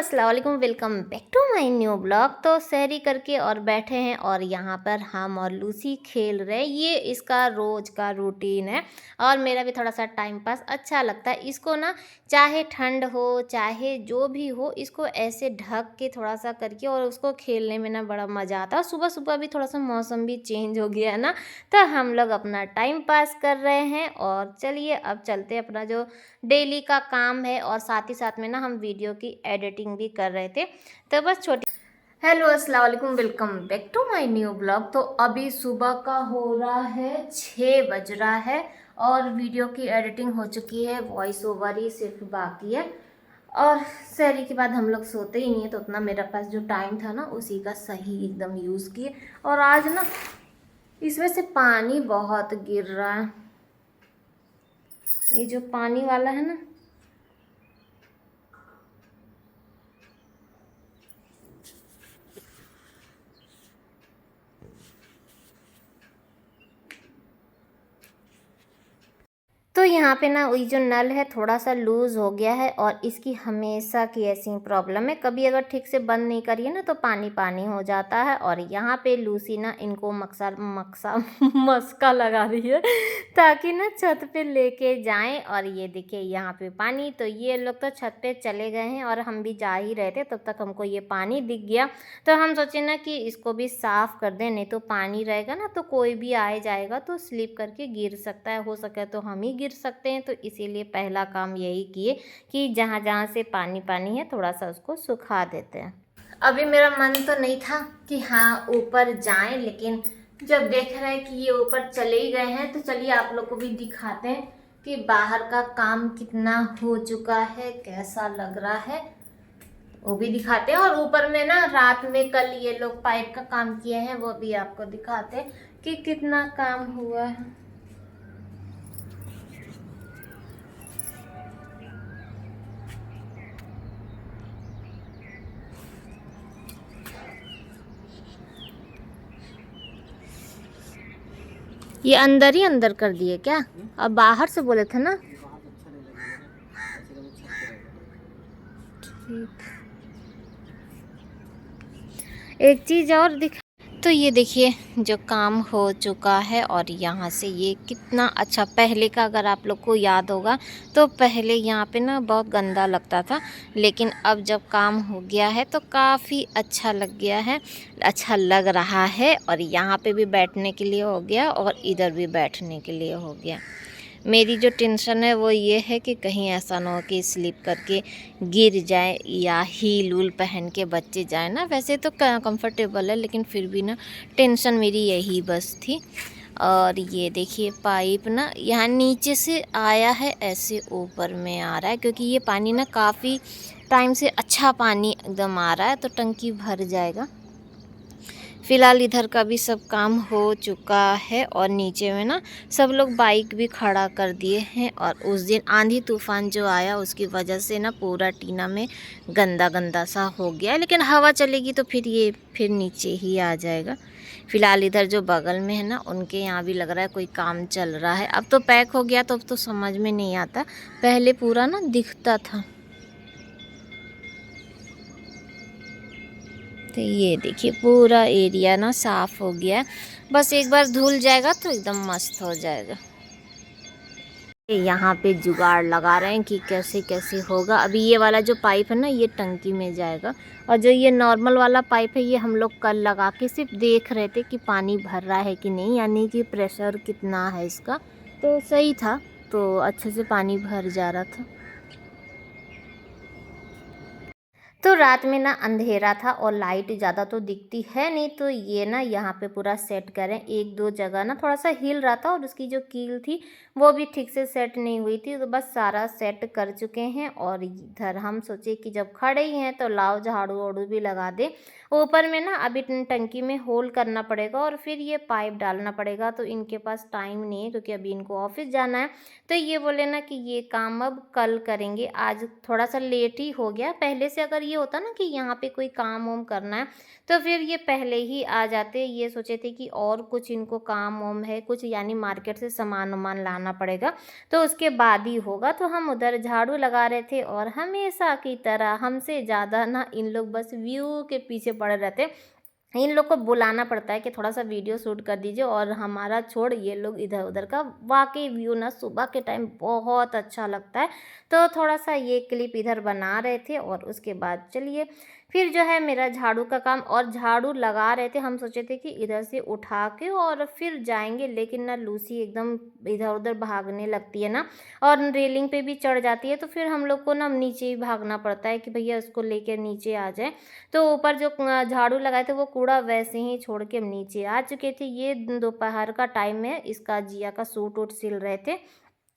अस्सलाम वालेकुम, welcome back to my new blog. तो सहरी करके और बैठे हैं और यहाँ पर हम और लूसी खेल रहे हैं। ये इसका रोज़ का रूटीन है और मेरा भी थोड़ा सा टाइम पास अच्छा लगता है। इसको ना चाहे ठंड हो चाहे जो भी हो, इसको ऐसे ढक के थोड़ा सा करके और उसको खेलने में ना बड़ा मज़ा आता है। सुबह सुबह भी थोड़ा सा मौसम भी चेंज हो गया है ना, तो हम लोग अपना टाइम पास कर रहे हैं। और चलिए अब चलते हैं, अपना जो डेली का काम है और साथ ही साथ में ना हम वीडियो की एडिटिंग भी कर रहे थे। तो बस छोटी हेलो अस्सलाम वालेकुम, welcome back to my new blog. तो अभी सुबह का हो रहा है 6 बज रहा है और वीडियो की एडिटिंग हो चुकी है, वॉइस ओवर ही सिर्फ बाकी है। और सहरी के बाद हम लोग सोते ही नहीं है, तो उतना मेरे पास जो टाइम था ना उसी का सही एकदम यूज़ किए। और आज ना इसमें से पानी बहुत गिर रहा है, ये जो पानी वाला है ना, तो यहाँ पे ना वही जो नल है थोड़ा सा लूज़ हो गया है और इसकी हमेशा की ऐसी प्रॉब्लम है। कभी अगर ठीक से बंद नहीं करिए ना तो पानी पानी हो जाता है। और यहाँ पे लूसी ना इनको मस्का लगा रही है ताकि ना छत पे लेके जाएं। और ये देखिए यहाँ पे पानी, तो ये लोग तो छत पे चले गए हैं और हम भी जा ही रहे थे, तब तक हमको ये पानी दिख गया। तो हम सोचे ना कि इसको भी साफ़ कर दें, नहीं तो पानी रहेगा ना तो कोई भी आए जाएगा तो स्लिप करके गिर सकता है, हो सके तो हम ही गिर सकते हैं। तो इसीलिए पहला काम यही किए कि जहाँ जहाँ से पानी पानी है थोड़ा सा उसको सुखा देते हैं। अभी मेरा मन तो नहीं था कि हाँ ऊपर जाएं, लेकिन जब देख रहे हैं कि ये ऊपर चले ही गए हैं तो चलिए आप लोग को भी दिखाते हैं कि बाहर का काम कितना हो चुका है, कैसा लग रहा है वो भी दिखाते हैं। और ऊपर में ना रात में कल ये लोग पाइप का काम किए हैं, वो भी आपको दिखाते हैं कि कितना काम हुआ है। ये अंदर ही अंदर कर दिए क्या? अब बाहर से बोले थे ना। ठीक, एक चीज़ और दिखा। तो ये देखिए जो काम हो चुका है और यहाँ से ये कितना अच्छा, पहले का अगर आप लोग को याद होगा तो पहले यहाँ पे ना बहुत गंदा लगता था, लेकिन अब जब काम हो गया है तो काफ़ी अच्छा लग गया है, अच्छा लग रहा है। और यहाँ पे भी बैठने के लिए हो गया और इधर भी बैठने के लिए हो गया। मेरी जो टेंशन है वो ये है कि कहीं ऐसा ना हो कि स्लिप करके गिर जाए या हील वूल पहन के बच्चे जाए ना। वैसे तो कंफर्टेबल है लेकिन फिर भी ना टेंशन मेरी यही बस थी। और ये देखिए पाइप ना यहाँ नीचे से आया है, ऐसे ऊपर में आ रहा है क्योंकि ये पानी ना काफ़ी टाइम से अच्छा पानी एकदम आ रहा है, तो टंकी भर जाएगा। फ़िलहाल इधर का भी सब काम हो चुका है और नीचे में ना सब लोग बाइक भी खड़ा कर दिए हैं। और उस दिन आंधी तूफ़ान जो आया उसकी वजह से ना पूरा टीना में गंदा गंदा सा हो गया है, लेकिन हवा चलेगी तो फिर ये फिर नीचे ही आ जाएगा। फ़िलहाल इधर जो बगल में है ना उनके यहाँ भी लग रहा है कोई काम चल रहा है। अब तो पैक हो गया तो अब तो समझ में नहीं आता, पहले पूरा ना दिखता था। तो ये देखिए पूरा एरिया ना साफ़ हो गया, बस एक बार धुल जाएगा तो एकदम मस्त हो जाएगा। यहाँ पे जुगाड़ लगा रहे हैं कि कैसे कैसे होगा। अभी ये वाला जो पाइप है ना ये टंकी में जाएगा और जो ये नॉर्मल वाला पाइप है ये हम लोग कल लगा के सिर्फ देख रहे थे कि पानी भर रहा है कि नहीं, यानी कि प्रेशर कितना है इसका। तो सही था, तो अच्छे से पानी भर जा रहा था। तो रात में ना अंधेरा था और लाइट ज़्यादा तो दिखती है नहीं, तो ये ना यहाँ पे पूरा सेट करें। एक दो जगह ना थोड़ा सा हिल रहा था और उसकी जो कील थी वो भी ठीक से सेट नहीं हुई थी, तो बस सारा सेट कर चुके हैं। और इधर हम सोचे कि जब खड़े ही हैं तो लाओ झाड़ू वाड़ू भी लगा दे। ऊपर में ना अभी टंकी में होल करना पड़ेगा और फिर ये पाइप डालना पड़ेगा, तो इनके पास टाइम नहीं है क्योंकि अभी इनको ऑफिस जाना है। तो ये बोले ना कि ये काम अब कल करेंगे, आज थोड़ा सा लेट ही हो गया। पहले से अगर ये होता ना कि यहाँ पे कोई काम वाम करना है, तो फिर ये पहले ही आ जाते। ये सोचे थे कि और कुछ इनको काम वाम है कुछ, यानी मार्केट से सामान-वामान लाना पड़ेगा, तो उसके बाद ही होगा। तो हम उधर झाड़ू लगा रहे थे और हमेशा की तरह हमसे ज़्यादा ना इन लोग बस व्यू के पीछे पड़े रहते। इन लोग को बुलाना पड़ता है कि थोड़ा-सा वीडियो शूट कर दीजिए, और हमारा छोड़ ये लोग इधर-उधर का वाक़ई व्यू ना सुबह के टाइम बहुत अच्छा लगता है। तो थोड़ा-सा ये क्लिप इधर बना रहे थे, और उसके बाद चलिए फिर जो है मेरा झाड़ू का काम, और झाड़ू लगा रहे थे। हम सोचे थे कि इधर से उठा के और फिर जाएँगे, लेकिन ना लूसी एकदम इधर-उधर भागने लगती है ना, और रेलिंग पे भी चढ़ जाती है, तो फिर हम लोग को ना नीचे ही भागना पड़ता है कि भैया उसको लेके नीचे आ जाएँ। तो ऊपर जो झाड़ू लगाए थे वो कूड़ा वैसे ही छोड़ के हम नीचे आ चुके थे। ये दोपहर का टाइम है, इसका जिया का सूट वूट सिल रहे थे,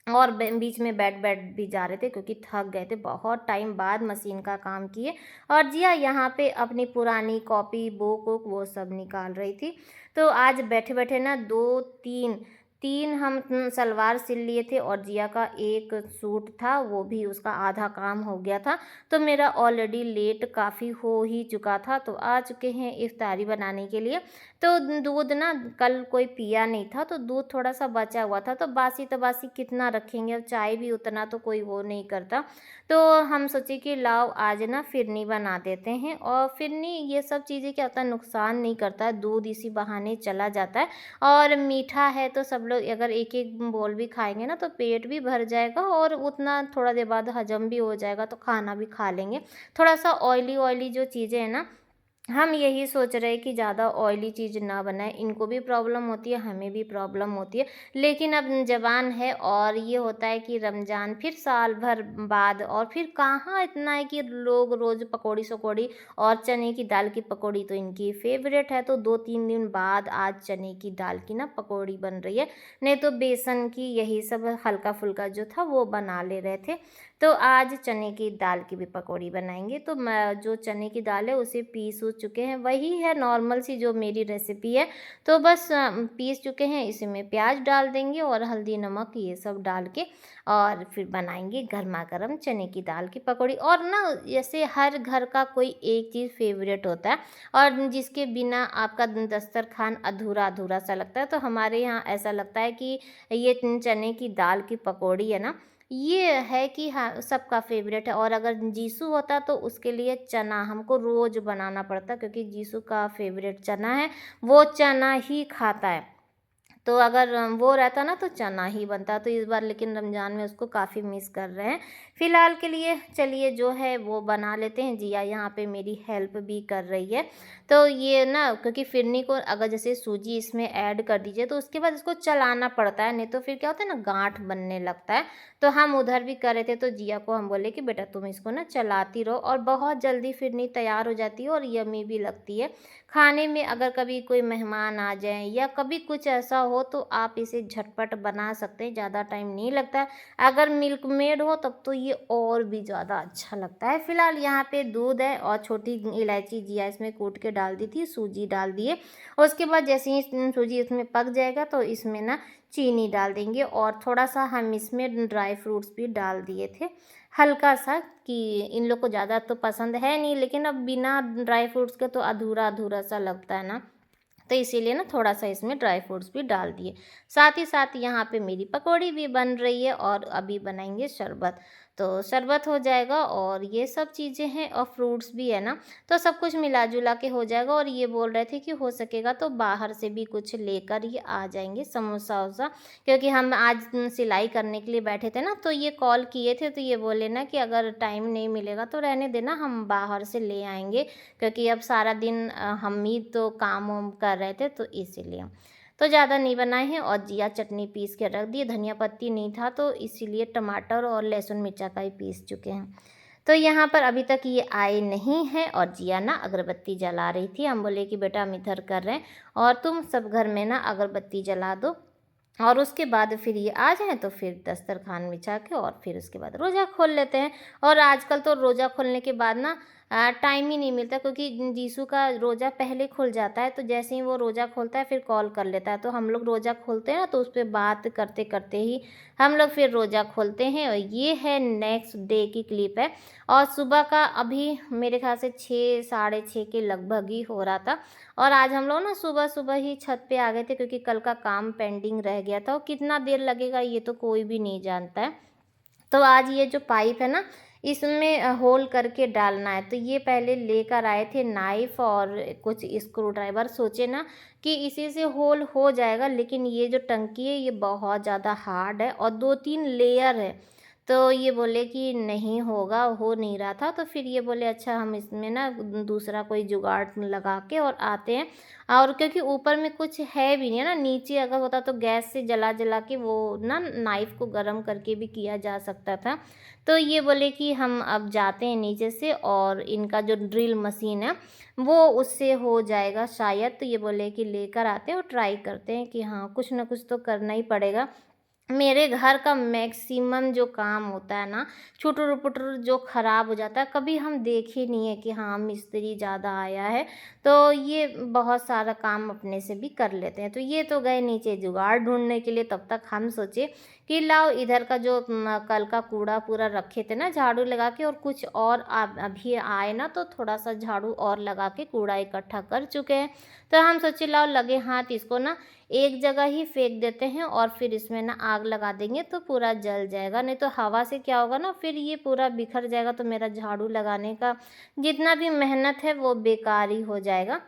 और बीच में बैठ बैठ भी जा रहे थे क्योंकि थक गए थे, बहुत टाइम बाद मशीन का काम किए। और जिया यहाँ पे अपनी पुरानी कॉपी बुक वुक वो सब निकाल रही थी। तो आज बैठे बैठे ना दो तीन तीन हम सलवार सिल लिए थे, और जिया का एक सूट था, वो भी उसका आधा काम हो गया था। तो मेरा ऑलरेडी लेट काफ़ी हो ही चुका था। तो आ चुके हैं इफ्तारी बनाने के लिए। तो दूध ना कल कोई पिया नहीं था, तो दूध थोड़ा-सा बचा हुआ था, तो बासी-तबासी कितना रखेंगे, और चाय भी उतना तो कोई वो नहीं करता। तो हम सोचे कि लाओ आज ना फिरनी बना देते हैं, और फिरनी ये सब चीज़ें क्या होता है, नुकसान नहीं करता है, दूध इसी बहाने चला जाता है, और मीठा है तो सब लोग अगर एक-एक बोल भी खाएँगे ना तो पेट भी भर जाएगा, और उतना थोड़ा देर बाद हज़म भी हो जाएगा, तो खाना भी खा लेंगे। थोड़ा-सा ऑयली-ऑयली जो चीज़ें हैं ना, हम यही सोच रहे हैं कि ज़्यादा ऑयली चीज़ ना बनाएं। इनको भी प्रॉब्लम होती है, हमें भी प्रॉब्लम होती है, लेकिन अब ज़बान है, और ये होता है कि रमज़ान फिर साल भर बाद, और फिर कहाँ इतना है कि लोग रोज़ पकौड़ी-शकौड़ी, और चने की दाल की पकौड़ी तो इनकी फेवरेट है। तो 2-3 दिन बाद आज चने की दाल की ना पकौड़ी बन रही है, नहीं तो बेसन की यही सब हल्का-फुल्का जो था वो बना ले रहे थे। तो आज चने की दाल की भी पकौड़ी बनाएंगे। तो मैं जो चने की दाल है उसे पीस उस चुके हैं, वही है नॉर्मल सी जो मेरी रेसिपी है। तो बस पीस चुके हैं, इसमें प्याज डाल देंगे और हल्दी नमक ये सब डाल के, और फिर बनाएंगे गर्मा गर्म चने की दाल की पकौड़ी। और ना जैसे हर घर का कोई एक चीज़ फेवरेट होता है, और जिसके बिना आपका दस्तरखान अधूरा अधूरा सा लगता है। तो हमारे यहाँ ऐसा लगता है कि ये चने की दाल की पकौड़ी है ना, ये है कि हाँ सबका फेवरेट है। और अगर जीसू होता तो उसके लिए चना हमको रोज़ बनाना पड़ता, क्योंकि जीसू का फेवरेट चना है, वो चना ही खाता है। तो अगर वो रहता ना तो चना ही बनता। तो इस बार लेकिन रमज़ान में उसको काफ़ी मिस कर रहे हैं। फ़िलहाल के लिए चलिए जो है वो बना लेते हैं। जिया यहाँ पे मेरी हेल्प भी कर रही है। तो ये ना क्योंकि फिरनी को अगर जैसे सूजी इसमें ऐड कर दीजिए तो उसके बाद इसको चलाना पड़ता है, नहीं तो फिर क्या होता है ना गाँठ बनने लगता है। तो हम उधर भी कर रहे थे, तो जिया को हम बोले कि बेटा तुम इसको ना चलाती रहो, और बहुत जल्दी फिरनी तैयार हो जाती है और यम्मी भी लगती है खाने में। अगर कभी कोई मेहमान आ जाए या कभी कुछ ऐसा हो तो आप इसे झटपट बना सकते हैं, ज़्यादा टाइम नहीं लगता है। अगर मिल्क मेड हो तब तो ये और भी ज़्यादा अच्छा लगता है। फिलहाल यहाँ पे दूध है और छोटी इलायची जिया इसमें कूट के डाल दी थी, सूजी डाल दिए। उसके बाद जैसे ही सूजी इसमें पक जाएगा तो इसमें ना चीनी डाल देंगे, और थोड़ा सा हम इसमें ड्राई फ्रूट्स भी डाल दिए थे हल्का सा, कि इन लोग को ज़्यादा तो पसंद है नहीं, लेकिन अब बिना ड्राई फ्रूट्स के तो अधूरा अधूरा सा लगता है ना, तो इसीलिए ना थोड़ा सा इसमें ड्राई फ्रूट्स भी डाल दिए। साथ ही साथ यहाँ पे मेरी पकौड़ी भी बन रही है, और अभी बनाएंगे शरबत। तो शरबत हो जाएगा और ये सब चीज़ें हैं, और फ्रूट्स भी है ना, तो सब कुछ मिला जुला के हो जाएगा। और ये बोल रहे थे कि हो सकेगा तो बाहर से भी कुछ लेकर ही आ जाएंगे, समोसा वोसा, क्योंकि हम आज सिलाई करने के लिए बैठे थे ना, तो ये कॉल किए थे, तो ये बोले ना कि अगर टाइम नहीं मिलेगा तो रहने देना, हम बाहर से ले आएंगे, क्योंकि अब सारा दिन हम ही तो काम वाम कर रहे थे, तो इसीलिए तो ज़्यादा नहीं बनाए हैं। और जिया चटनी पीस के रख दी, धनिया पत्ती नहीं था तो इसीलिए टमाटर और लहसुन मिर्चा का ही पीस चुके हैं। तो यहाँ पर अभी तक ये आए नहीं हैं, और जिया ना अगरबत्ती जला रही थी। हम बोले कि बेटा हम इधर कर रहे हैं और तुम सब घर में ना अगरबत्ती जला दो, और उसके बाद फिर ये आ जाएँ तो फिर दस्तरखान बिछा के और फिर उसके बाद रोज़ा खोल लेते हैं। और आजकल तो रोज़ा खोलने के बाद ना टाइम ही नहीं मिलता, क्योंकि जीसू का रोज़ा पहले खुल जाता है, तो जैसे ही वो रोज़ा खोलता है फिर कॉल कर लेता है। तो हम लोग रोज़ा खोलते हैं ना, तो उस पे बात करते करते ही हम लोग फिर रोज़ा खोलते हैं। और ये है नेक्स्ट डे की क्लिप है। और सुबह का अभी मेरे ख़्याल से 6 साढ़े 6 के लगभग ही हो रहा था। और आज हम लोग ना सुबह-सुबह ही छत पे आ गए थे, क्योंकि कल का काम पेंडिंग रह गया था, और कितना देर लगेगा ये तो कोई भी नहीं जानता है। तो आज ये जो पाइप है ना, इसमें होल करके डालना है। तो ये पहले लेकर आए थे नाइफ़ और कुछ स्क्रू ड्राइवर, सोचे ना कि इसी से होल हो जाएगा, लेकिन ये जो टंकी है ये बहुत ज़्यादा हार्ड है और 2-3 लेयर है। तो ये बोले कि नहीं होगा, हो नहीं रहा था। तो फिर ये बोले अच्छा हम इसमें ना दूसरा कोई जुगाड़ लगा के और आते हैं। और क्योंकि ऊपर में कुछ है भी नहीं है ना, नीचे अगर होता तो गैस से जला के वो ना नाइफ़ को गर्म करके भी किया जा सकता था। तो ये बोले कि हम अब जाते हैं नीचे से, और इनका जो ड्रिल मशीन है वो उससे हो जाएगा शायद। तो ये बोले कि लेकर आते हैं और ट्राई करते हैं कि हाँ, कुछ ना कुछ तो करना ही पड़ेगा। मेरे घर का मैक्सिमम जो काम होता है ना, छुटुर-पुटुर जो ख़राब हो जाता है, कभी हम देखे नहीं है कि हाँ, मिस्त्री ज़्यादा आया है, तो ये बहुत सारा काम अपने से भी कर लेते हैं। तो ये तो गए नीचे जुगाड़ ढूँढने के लिए, तब तक हम सोचे कि लाओ इधर का जो कल का कूड़ा पूरा रखे थे ना झाड़ू लगा के, और कुछ और अभी आए ना तो थोड़ा-सा झाड़ू और लगा के कूड़ा इकट्ठा कर चुके हैं। तो हम सोचे लाओ लगे हाथ इसको ना एक जगह ही फेंक देते हैं, और फिर इसमें ना आग लगा देंगे तो पूरा जल जाएगा। नहीं तो हवा से क्या होगा ना, फिर ये पूरा बिखर जाएगा, तो मेरा झाड़ू लगाने का जितना भी मेहनत है वो बेकार ही हो जाएगा।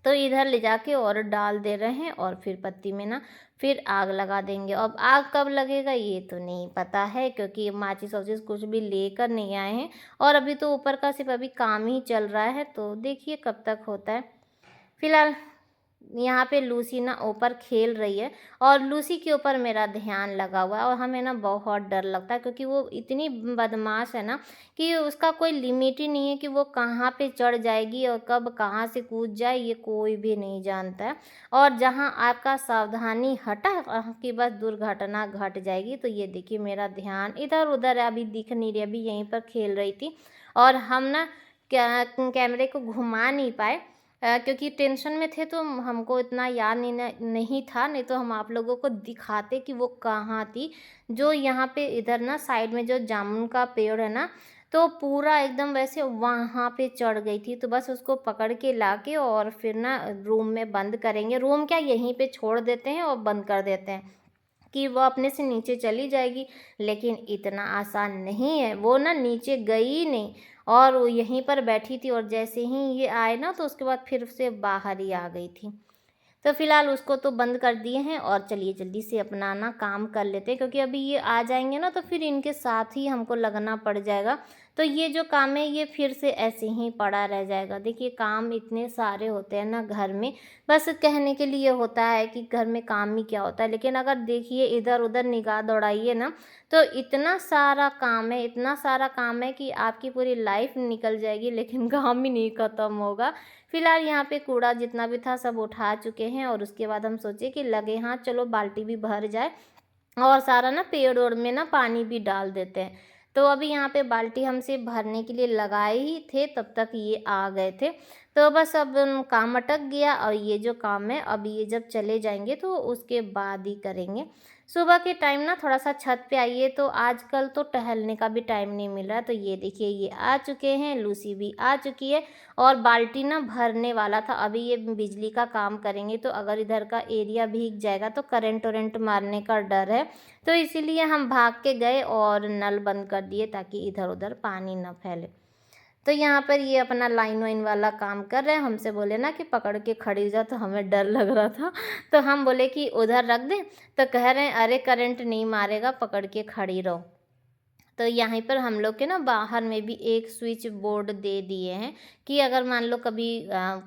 तो इधर ले जाके और डाल दे रहे हैं, और फिर पत्ती में ना फिर आग लगा देंगे। अब आग कब लगेगा ये तो नहीं पता है, क्योंकि माचिस-वाचिस कुछ भी लेकर नहीं आए हैं, और अभी तो ऊपर का सिर्फ अभी काम ही चल रहा है, तो देखिए कब तक होता है। फिलहाल यहाँ पे लूसी ना ऊपर खेल रही है, और लूसी के ऊपर मेरा ध्यान लगा हुआ है, और हमें ना बहुत डर लगता है, क्योंकि वो इतनी बदमाश है ना कि उसका कोई लिमिट ही नहीं है कि वो कहाँ पे चढ़ जाएगी और कब कहाँ से कूद जाए, ये कोई भी नहीं जानता है। और जहाँ आपका सावधानी हटा कि बस दुर्घटना घट जाएगी। तो ये देखिए मेरा ध्यान इधर उधर अभी दिख नहीं रही, अभी यहीं पर खेल रही थी, और हम ना कैमरे को घुमा नहीं पाए, क्योंकि टेंशन में थे, तो हमको इतना याद नहीं था, नहीं तो हम आप लोगों को दिखाते कि वो कहाँ थी। जो यहाँ पे इधर ना साइड में जो जामुन का पेड़ है ना, तो पूरा एकदम वैसे वहाँ पे चढ़ गई थी। तो बस उसको पकड़ के लाके और फिर ना रूम में बंद करेंगे, रूम क्या यहीं पे छोड़ देते हैं और बंद कर देते हैं कि वो अपने से नीचे चली जाएगी। लेकिन इतना आसान नहीं है, वो ना नीचे गई ही नहीं, और वो यहीं पर बैठी थी, और जैसे ही ये आए ना तो उसके बाद फिर से बाहर ही आ गई थी। तो फिलहाल उसको तो बंद कर दिए हैं, और चलिए जल्दी से अपना ना काम कर लेते हैं, क्योंकि अभी ये आ जाएंगे ना तो फिर इनके साथ ही हमको लगना पड़ जाएगा। तो ये जो काम है ये फिर से ऐसे ही पड़ा रह जाएगा। देखिए काम इतने सारे होते हैं ना घर में, बस कहने के लिए होता है कि घर में काम ही क्या होता है, लेकिन अगर देखिए इधर उधर निगाह दौड़ाइए ना, तो इतना सारा काम है, इतना सारा काम है कि आपकी पूरी लाइफ निकल जाएगी, लेकिन काम ही नहीं ख़त्म होगा। फिलहाल यहाँ पे कूड़ा जितना भी था सब उठा चुके हैं, और उसके बाद हम सोचे कि लगे हाँ चलो बाल्टी भी भर जाए, और सारा ना पेड़ ओड़ में ना पानी भी डाल देते हैं। तो अभी यहाँ पे बाल्टी हमसे भरने के लिए लगाए ही थे, तब तक ये आ गए थे। तो बस अब काम अटक गया, और ये जो काम है अब ये जब चले जाएंगे तो उसके बाद ही करेंगे। सुबह के टाइम ना थोड़ा सा छत पे आइए, तो आजकल तो टहलने का भी टाइम नहीं मिल रहा। तो ये देखिए ये आ चुके हैं, लूसी भी आ चुकी है, और बाल्टी ना भरने वाला था। अभी ये बिजली का काम करेंगे, तो अगर इधर का एरिया भीग जाएगा तो करंट वरेंट मारने का डर है। तो इसीलिए हम भाग के गए और नल बंद कर दिए, ताकि इधर उधर पानी ना फैले। तो यहाँ पर ये अपना लाइन वाइन वाला काम कर रहे हैं। हमसे बोले ना कि पकड़ के खड़ी हो जा, तो हमें डर लग रहा था, तो हम बोले कि उधर रख दें, तो कह रहे हैं अरे करंट नहीं मारेगा, पकड़ के खड़ी रहो। तो यहाँ पर हम लोग के ना बाहर में भी एक स्विच बोर्ड दे दिए हैं कि अगर मान लो कभी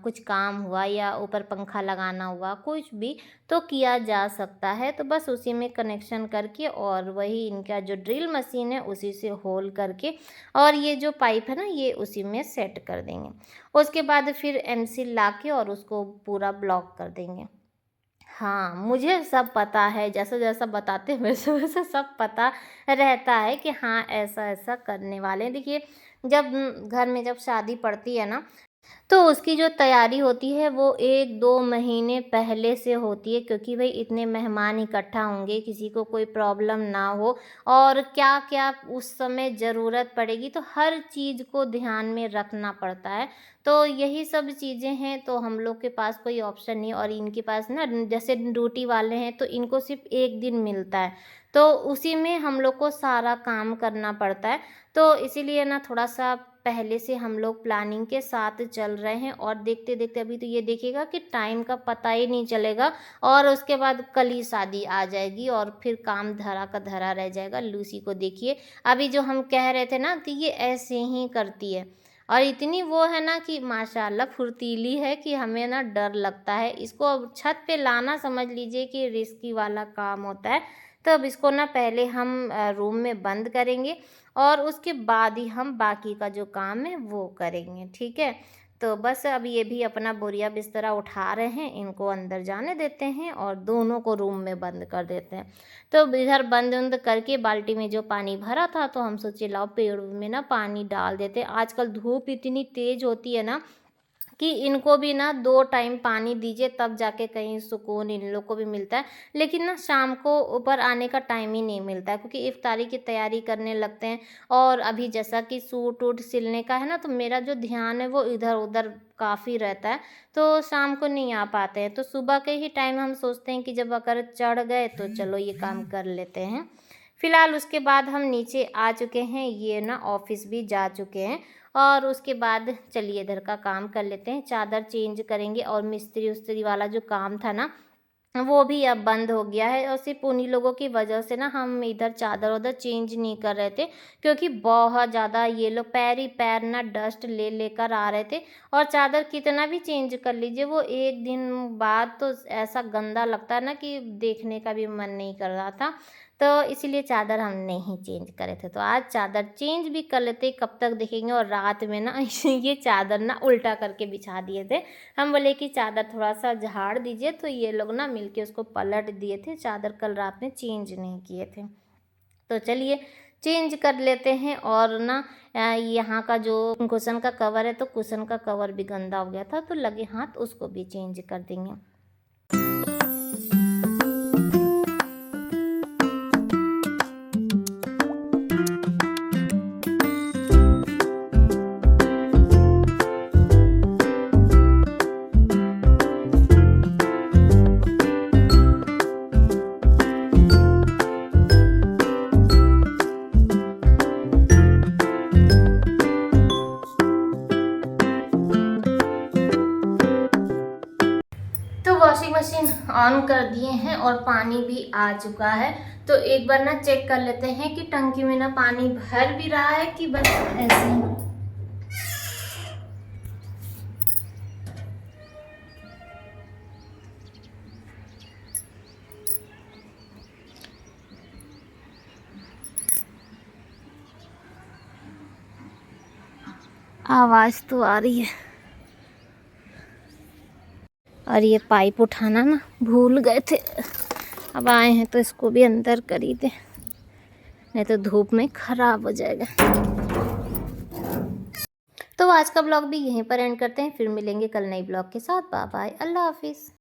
कुछ काम हुआ या ऊपर पंखा लगाना हुआ कुछ भी, तो किया जा सकता है। तो बस उसी में कनेक्शन करके, और वही इनका जो ड्रिल मशीन है उसी से होल करके, और ये जो पाइप है ना ये उसी में सेट कर देंगे। उसके बाद फिर एमसील ला के और उसको पूरा ब्लॉक कर देंगे। हाँ, मुझे सब पता है, जैसा-जैसा बताते हैं वैसा-वैसा सब पता रहता है कि हाँ, ऐसा-ऐसा करने वाले हैं। देखिए, जब घर में जब शादी पड़ती है ना, तो उसकी जो तैयारी होती है वो 1-2 महीने पहले से होती है, क्योंकि भई इतने मेहमान इकट्ठा होंगे, किसी को कोई प्रॉब्लम ना हो और क्या-क्या उस समय ज़रूरत पड़ेगी, तो हर चीज़ को ध्यान में रखना पड़ता है। तो यही सब चीज़ें हैं, तो हम लोग के पास कोई ऑप्शन नहीं है और इनके पास ना जैसे ड्यूटी वाले हैं तो इनको सिर्फ़ 1 दिन मिलता है, तो उसी में हम लोग को सारा काम करना पड़ता है। तो इसीलिए ना थोड़ा-सा पहले से हम लोग प्लानिंग के साथ चल रहे हैं और देखते-देखते अभी तो ये देखिएगा कि टाइम का पता ही नहीं चलेगा और उसके बाद कल ही शादी आ जाएगी और फिर काम धरा का धरा रह जाएगा। लूसी को देखिए, अभी जो हम कह रहे थे ना कि ये ऐसे ही करती है और इतनी वो है ना कि माशाल्लाह फुर्तीली है कि हमें ना डर लगता है। इसको अब छत पे लाना समझ लीजिए कि रिस्की वाला काम होता है। तो अब इसको ना पहले हम रूम में बंद करेंगे और उसके बाद ही हम बाकी का जो काम है वो करेंगे, ठीक है? तो बस अब ये भी अपना बोरिया बिस्तरा उठा रहे हैं, इनको अंदर जाने देते हैं और दोनों को रूम में बंद कर देते हैं। तो इधर बंद-वंद करके बाल्टी में जो पानी भरा था तो हम सोचे लाओ पेड़ में ना पानी डाल देते हैं। आजकल धूप इतनी तेज़ होती है ना कि इनको भी ना 2 टाइम पानी दीजिए तब जाके कहीं सुकून इन लोग को भी मिलता है। लेकिन ना शाम को ऊपर आने का टाइम ही नहीं मिलता है, क्योंकि इफ्तारी की तैयारी करने लगते हैं और अभी जैसा कि सूट-वूट सिलने का है ना, तो मेरा जो ध्यान है वो इधर-उधर काफ़ी रहता है, तो शाम को नहीं आ पाते हैं। तो सुबह के ही टाइम हम सोचते हैं कि जब अगर चढ़ गए तो चलो ये काम कर लेते हैं। फिलहाल उसके बाद हम नीचे आ चुके हैं, ये ना ऑफ़िस भी जा चुके हैं और उसके बाद चलिए इधर का काम कर लेते हैं, चादर चेंज करेंगे और मिस्त्री-उस्त्री वाला जो काम था ना, वो भी अब बंद हो गया है और सिर्फ़ उन्हीं लोगों की वजह से ना हम इधर चादर-वादर चेंज नहीं कर रहे थे, क्योंकि बहुत ज़्यादा ये लोग पैर ही पैर ना डस्ट ले लेकर आ रहे थे और चादर कितना भी चेंज कर लीजिए वो 1 दिन बाद तो ऐसा गंदा लगता है ना कि देखने का भी मन नहीं कर रहा था। तो इसीलिए चादर हम नहीं चेंज करे थे, तो आज चादर चेंज भी कर लेते, कब तक देखेंगे। और रात में ना ये चादर ना उल्टा करके बिछा दिए थे। हम बोले कि चादर थोड़ा-सा झाड़ दीजिए, तो ये लोग ना मिलके उसको पलट दिए थे। चादर कल रात में चेंज नहीं किए थे। तो चलिए चेंज कर लेते हैं और ना यहाँ का जो कुशन का कवर है, तो कुशन का कवर भी गंदा हो गया था, तो लगे हाथ उसको भी चेंज कर देंगे। तो वॉशिंग मशीन ऑन कर दिए हैं और पानी भी आ चुका है। तो एक बार ना चेक कर लेते हैं कि टंकी में ना पानी भर भी रहा है कि बस ऐसे ही। आवाज़ तो आ रही है और ये पाइप उठाना ना भूल गए थे, अब आए हैं तो इसको भी अंदर कर ही दें, नहीं तो धूप में ख़राब हो जाएगा। तो आज का ब्लॉग भी यहीं पर एंड करते हैं, फिर मिलेंगे कल नई ब्लॉग के साथ। बाय बाय, अल्लाह हाफिज़।